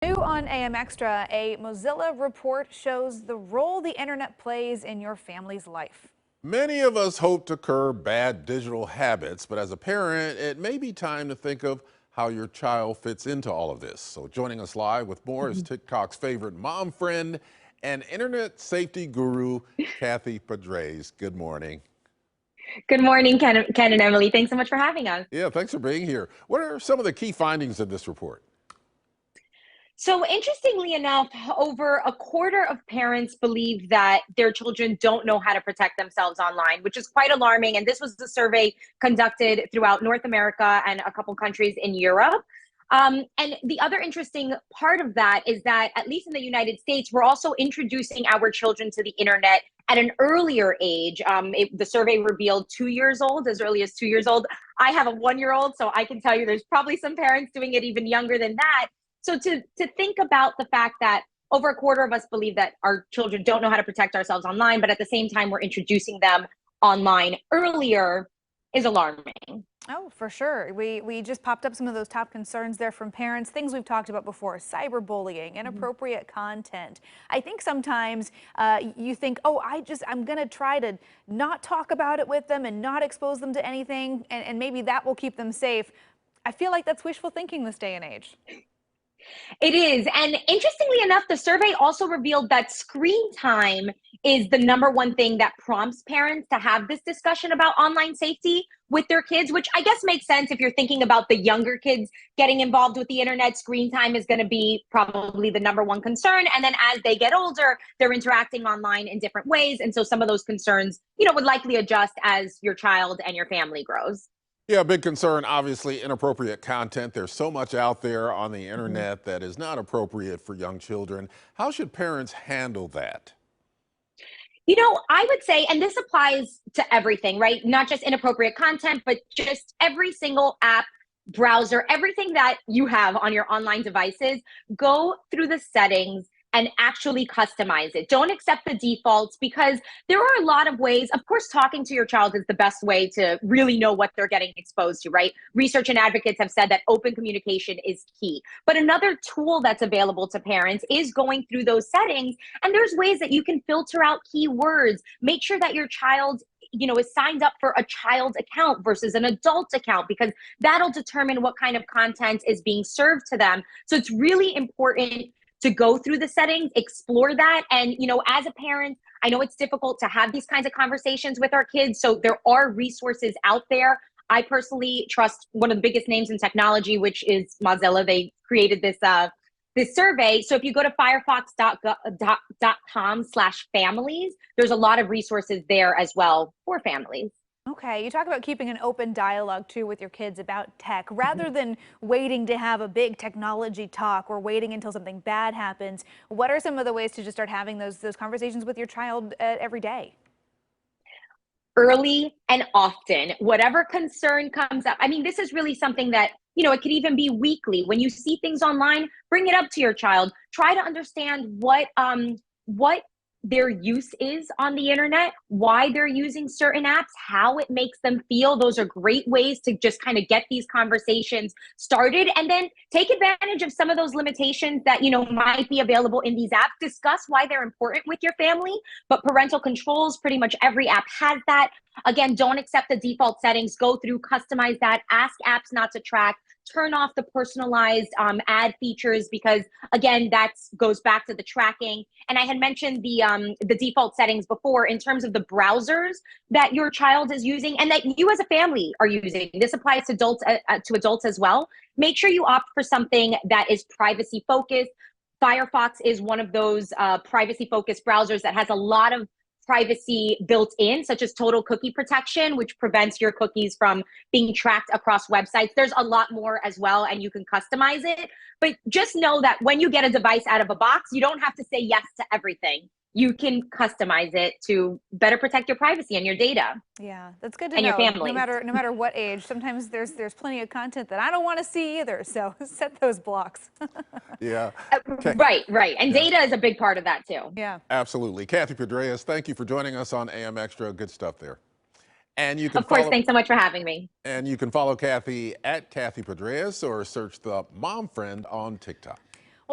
New on AM Extra, a Mozilla report shows the role the internet plays in your family's life. Many of us hope to curb bad digital habits, but as a parent, it may be time to think of how your child fits into all of this. So joining us live with more is TikTok's favorite mom friend and internet safety guru, Kathy Padres. Good morning. Good morning, Ken and Emily. Thanks so much for having us. Yeah, thanks for being here. What are some of the key findings of this report? So, interestingly enough, over a quarter of parents believe that their children don't know how to protect themselves online, which is quite alarming. And this was a survey conducted throughout North America and a couple countries in Europe. And the other interesting part of that is that, at least in the United States, we're also introducing our children to the internet at an earlier age. The survey revealed 2 years old, as early as 2 years old. I have a 1 year old, so I can tell you there's probably some parents doing it even younger than that. So to think about the fact that over a quarter of us believe that our children don't know how to protect ourselves online, but at the same time we're introducing them online earlier is alarming. Oh, for sure. We just popped up some of those top concerns there from parents, things we've talked about before: cyberbullying, inappropriate content. I think sometimes you think, oh, I'm going to try to not talk about it with them and not expose them to anything, and maybe that will keep them safe. I feel like that's wishful thinking this day and age. It is. And interestingly enough, the survey also revealed that screen time is the number one thing that prompts parents to have this discussion about online safety with their kids, which I guess makes sense if you're thinking about the younger kids getting involved with the internet. Screen time is going to be probably the number one concern. And then as they get older, they're interacting online in different ways. And so some of those concerns, would likely adjust as your child and your family grows. Yeah, big concern, obviously, inappropriate content. There's so much out there on the internet that is not appropriate for young children. How should parents handle that? I would say, and this applies to everything, right? Not just inappropriate content, but just every single app, browser, everything that you have on your online devices, go through the settings and actually customize it. Don't accept the defaults, because there are a lot of ways. Of course, talking to your child is the best way to really know what they're getting exposed to, right? Research and advocates have said that open communication is key. But another tool that's available to parents is going through those settings. And there's ways that you can filter out keywords. Make sure that your child is signed up for a child account versus an adult account, because that'll determine what kind of content is being served to them. So it's really important to go through the settings, explore that. And, as a parent, I know it's difficult to have these kinds of conversations with our kids. So there are resources out there. I personally trust one of the biggest names in technology, which is Mozilla. They created this survey. So if you go to firefox.com/families, there's a lot of resources there as well for families. Okay, you talk about keeping an open dialogue too with your kids about tech, rather than waiting to have a big technology talk or waiting until something bad happens. What are some of the ways to just start having those conversations with your child every day? Early and often, whatever concern comes up. I mean, this is really something that, it could even be weekly. When you see things online, bring it up to your child. Try to understand what their use is on the internet, why they're using certain apps, how it makes them feel. Those are great ways to just kind of get these conversations started, and then take advantage of some of those limitations that, might be available in these apps. Discuss why they're important with your family, but parental controls, pretty much every app has that. Again, don't accept the default settings, go through, customize that, ask apps not to track, turn off the personalized ad features, because again, that goes back to the tracking. And I had mentioned the default settings before in terms of the browsers that your child is using and that you as a family are using. This applies to adults as well. Make sure you opt for something that is privacy focused. Firefox is one of those privacy focused browsers that has a lot of privacy built in, such as total cookie protection, which prevents your cookies from being tracked across websites. There's a lot more as well, and you can customize it. But just know that when you get a device out of a box, you don't have to say yes to everything. You can customize it to better protect your privacy and your data. Yeah, that's good to and know. Your family. No matter what age, sometimes there's plenty of content that I don't want to see either. So set those blocks. Yeah. Right. And data is a big part of that too. Yeah. Absolutely. Kathy Padres, thank you for joining us on AM Extra. Good stuff there. And you can Of course, thanks so much for having me. And you can follow Kathy at Kathy Padres or search the Mom Friend on TikTok.